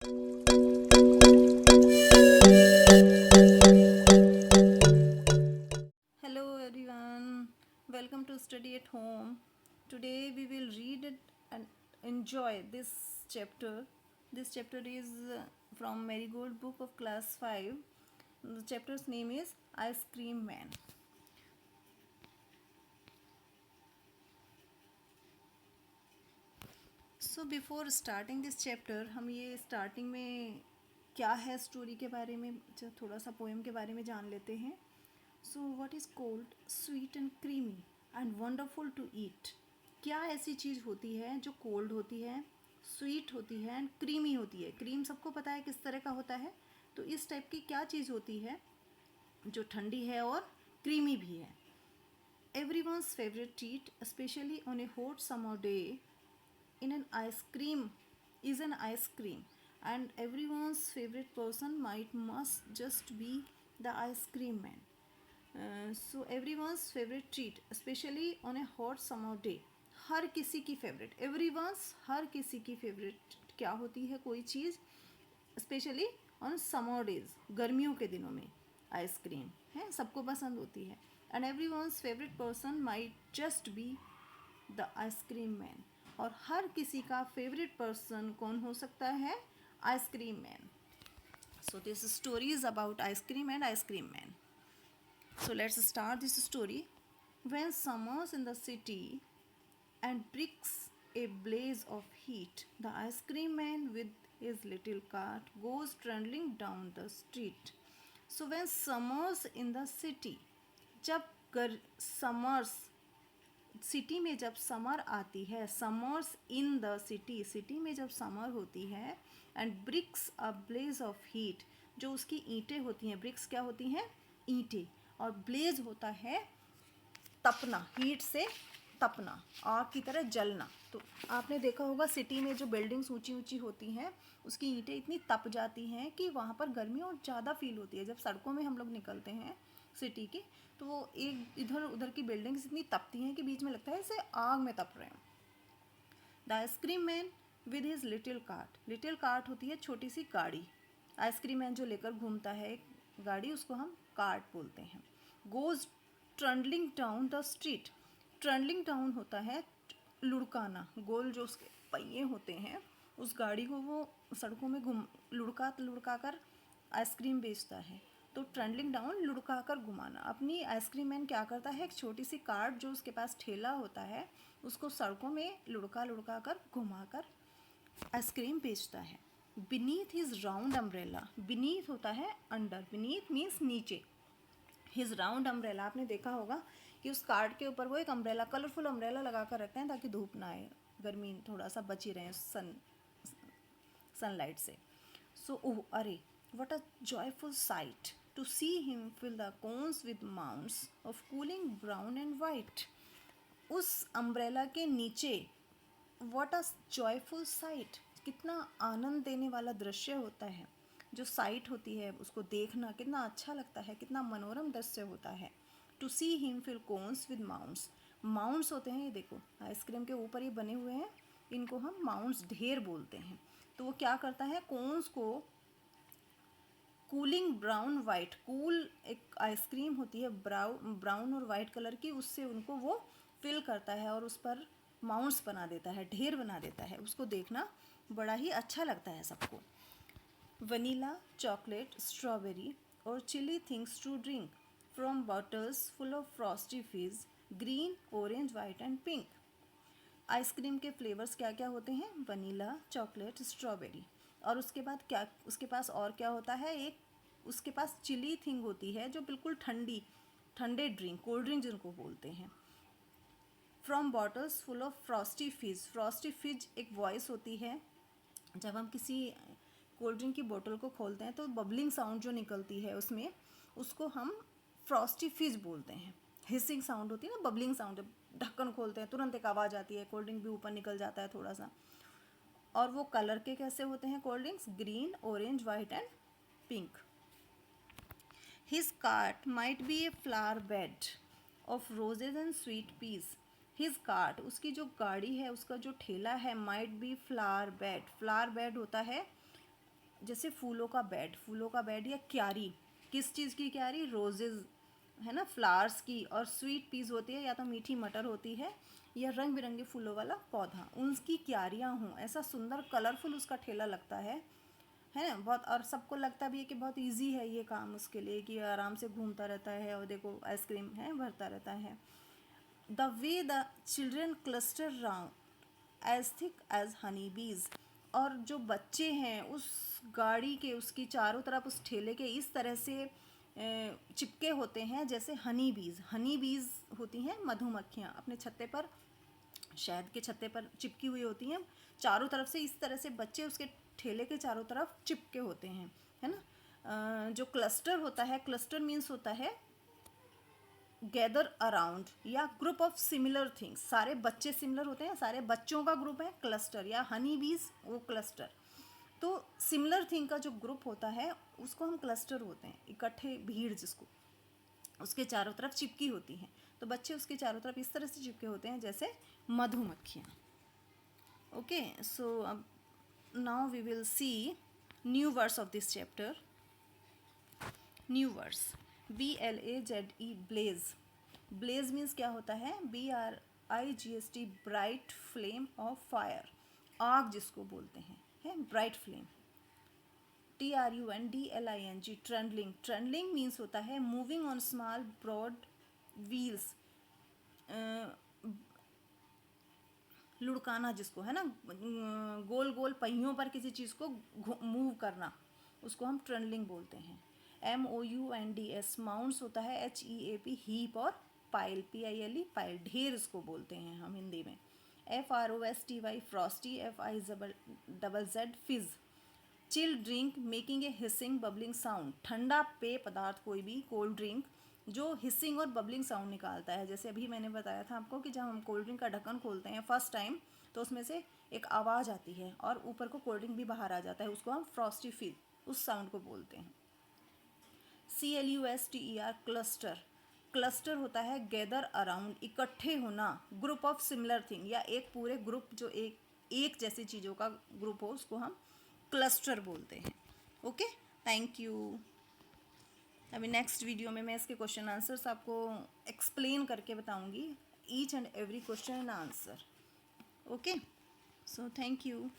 Hello everyone, welcome to Study at Home. Today we will read it and enjoy this chapter. This chapter is from Marigold book of class 5. The chapter's name is Ice Cream Man. So before starting this chapter, हम ये starting में क्या है story के बारे में थोड़ा सा पोएम के बारे में जान लेते हैं. So what is cold sweet and creamy and wonderful to eat. क्या ऐसी चीज़ होती है जो कोल्ड होती है, स्वीट होती है एंड क्रीमी होती है. क्रीम सबको पता है किस तरह का होता है. तो इस टाइप की क्या चीज़ होती है जो ठंडी है और क्रीमी भी है. Everyone's favorite treat, especially on a hot summer day, in an ice cream is an ice cream, and everyone's favorite person might must just be the ice cream man. So everyone's favorite treat, especially on a hot summer day. हर किसी की favourite, everyone's हर किसी की favourite क्या होती है कोई चीज़, specially on summer days गर्मियों के दिनों में आइसक्रीम है सबको पसंद होती है. And everyone's favourite person might just be the ice cream man. और हर किसी का फेवरेट पर्सन कौन हो सकता है, ice cream man. So this story is about ice cream and ice cream man. So let's start this story. When summer's in the city and bricks a blaze of heat, the ice cream man with his little cart goes trundling down the street. So when summer's in the city, जब summers city में जब summer आती है, summers in the city city में जब summer होती है, and bricks a blaze of heat जो उसकी ईंटें होती हैं, ब्रिक्स क्या होती हैं, ईंटें, और ब्लेज होता है तपना, हीट से तपना, आग की तरह जलना. तो आपने देखा होगा सिटी में जो बिल्डिंग्स ऊंची ऊंची होती हैं उसकी ईंटें इतनी तप जाती हैं कि वहाँ पर गर्मी और ज़्यादा फील होती है. जब सड़कों में हम लोग निकलते हैं सिटी की तो वो एक इधर उधर की बिल्डिंग्स इतनी तपती हैं कि बीच में लगता है जैसे आग में तप रहे हैं. The ice cream man with his little cart, little cart होती है छोटी सी गाड़ी. आइसक्रीम मैन जो लेकर घूमता है एक गाड़ी, उसको हम कार्ट बोलते हैं. Goes trundling down the street, trundling down होता है लुढ़काना, गोल जो उसके पहिए होते हैं उस गाड़ी को वो सड़कों में घुम लुढ़का लुढ़का कर आइसक्रीम बेचता है. तो ट्रेंडलिंग डाउन लुढ़का कर घुमाना. अपनी आइसक्रीम मैन क्या करता है, एक छोटी सी कार्ट जो उसके पास ठेला होता है उसको सड़कों में लुढ़का लुढ़का कर घुमा कर आइसक्रीम बेचता है. Beneath his round umbrella, beneath होता है अंडर, बीनीथ मीन्स नीचे. हिज राउंड अम्ब्रेला, आपने देखा होगा कि उस कार्ड के ऊपर वो एक अम्ब्रेला, कलरफुल अम्ब्रेला लगा कर रखते हैं ताकि धूप ना आए, गर्मी थोड़ा सा बची रहे सनलाइट से. सो ओह अरे, what a joyful sight to see him fill the cones with mounds of cooling brown and white. उस अम्ब्रेला के नीचे what a joyful sight, कितना आनंद देने वाला दृश्य होता है. जो साइट होती है उसको देखना कितना अच्छा लगता है, कितना मनोरम दृश्य होता है. To see him fill cones with mounts, mounts होते हैं ये देखो आइसक्रीम के ऊपर ये बने हुए हैं, इनको हम माउंट्स ढेर बोलते हैं. तो वो क्या करता है, कोन्स को कूलिंग ब्राउन वाइट, कूल एक आइसक्रीम होती है ब्राउन और वाइट कलर की, उससे उनको वो फिल करता है और उस पर माउंट्स बना देता है, ढेर बना देता है. उसको देखना बड़ा ही अच्छा लगता है सबको. वनीला, चॉकलेट, स्ट्रॉबेरी और chilly things to drink from bottles full of frosty fizz, green, orange, white and pink. Ice cream के फ्लेवर्स क्या क्या होते हैं, वनीला, चॉकलेट, स्ट्रॉबेरी. और उसके बाद क्या उसके पास और क्या होता है, एक उसके पास चिली थिंग होती है जो बिल्कुल ठंडी, ठंडे ड्रिंक, कोल्ड ड्रिंक जिनको बोलते हैं. From bottles full of frosty फिज, फ्रॉस्टी फिज एक वॉइस होती है जब हम किसी कोल्ड ड्रिंक की बोतल को खोलते हैं तो बबलिंग साउंड जो निकलती है उसमें, उसको हम फ्रॉस्टी फिज बोलते हैं. हिसिंग साउंड होती है ना, बबलिंग साउंड, जब ढक्कन खोलते हैं तुरंत एक आवाज़ आती है, कोल्ड ड्रिंक भी ऊपर निकल जाता है थोड़ा सा. और वो कलर के कैसे होते हैं cold drinks, green, orange, white and pink. His cart might be a flower bed of roses and sweet peas. His cart, उसकी जो गाड़ी है, उसका जो ठेला है, might be flower bed, flower bed होता है जैसे फूलों का बेड या क्यारी, किस चीज़ की क्यारी, रोजेज़ है ना, फ्लावर्स की, और स्वीट पीस होती है या तो मीठी मटर होती है या रंग बिरंगे फूलों वाला पौधा, उनकी क्यारियाँ हों, ऐसा सुंदर कलरफुल उसका ठेला लगता है ना बहुत, और सबको लगता भी है कि बहुत इजी है ये काम उसके लिए, कि आराम से घूमता रहता है और देखो आइसक्रीम है भरता रहता है। The way the children cluster round as thick as honey bees, और जो बच्चे हैं उस गाड़ी के, उसकी चारों तरफ उस ठेले के इस तरह से चिपके होते हैं जैसे हनी बीज होती हैं मधुमक्खियाँ अपने छत्ते पर, शहद के छत्ते पर चिपकी हुई होती हैं चारों तरफ से, इस तरह से बच्चे उसके ठेले के चारों तरफ चिपके होते हैं, है ना। जो क्लस्टर होता है, क्लस्टर मीन्स होता है गैदर अराउंड या ग्रुप ऑफ सिमिलर थिंग्स, सारे बच्चे सिमिलर होते हैं, सारे बच्चों का ग्रुप है क्लस्टर, या हनी बीज वो क्लस्टर। तो सिमिलर थिंग का जो ग्रुप होता है उसको हम क्लस्टर होते हैं, इकट्ठे भीड़ जिसको, उसके चारों तरफ चिपकी होती हैं, तो बच्चे उसके चारों तरफ इस तरह से चिपके होते हैं जैसे मधुमक्खियाँ। ओके, सो अब now we will see new words of this chapter. New words, BLAZE, blaze. Blaze means क्या होता है, BRIGST, bright flame of fire, आग जिसको बोलते हैं, है bright flame. TRUNDLING, trundling. Trundling means होता है moving on small broad wheels, लुढ़काना जिसको, है ना, गोल गोल पहियों पर किसी चीज़ को मूव करना, उसको हम ट्रेंडलिंग बोलते हैं। MOUNDS, माउंट्स होता है HEAP, हीप, और पाइल, PILE, पाइल, ढेर इसको बोलते हैं हम हिंदी में। FROSTY, फ्रॉस्टी, FIZZ, फिज। Chill drink, making a hissing bubbling sound, ठंडा पेय पदार्थ कोई भी, कोल्ड ड्रिंक जो हिसिंग और बबलिंग साउंड निकालता है, जैसे अभी मैंने बताया था आपको कि जब हम कोल्ड ड्रिंक का ढक्कन खोलते हैं फर्स्ट टाइम तो उसमें से एक आवाज़ आती है और ऊपर को कोल्ड ड्रिंक भी बाहर आ जाता है, उसको हम फ्रॉस्टी फिज, उस साउंड को बोलते हैं। CLUSTER, cluster. क्लस्टर होता है गैदर अराउंड, इकट्ठे होना, ग्रुप ऑफ सिमिलर थिंग, या एक पूरे ग्रुप जो एक जैसी चीज़ों का ग्रुप हो उसको हम क्लस्टर बोलते हैं। Okay, thank you. अभी नेक्स्ट वीडियो में मैं इसके क्वेश्चन आंसर्स आपको एक्सप्लेन करके बताऊंगी, each and every question and answer. Okay, so thank you.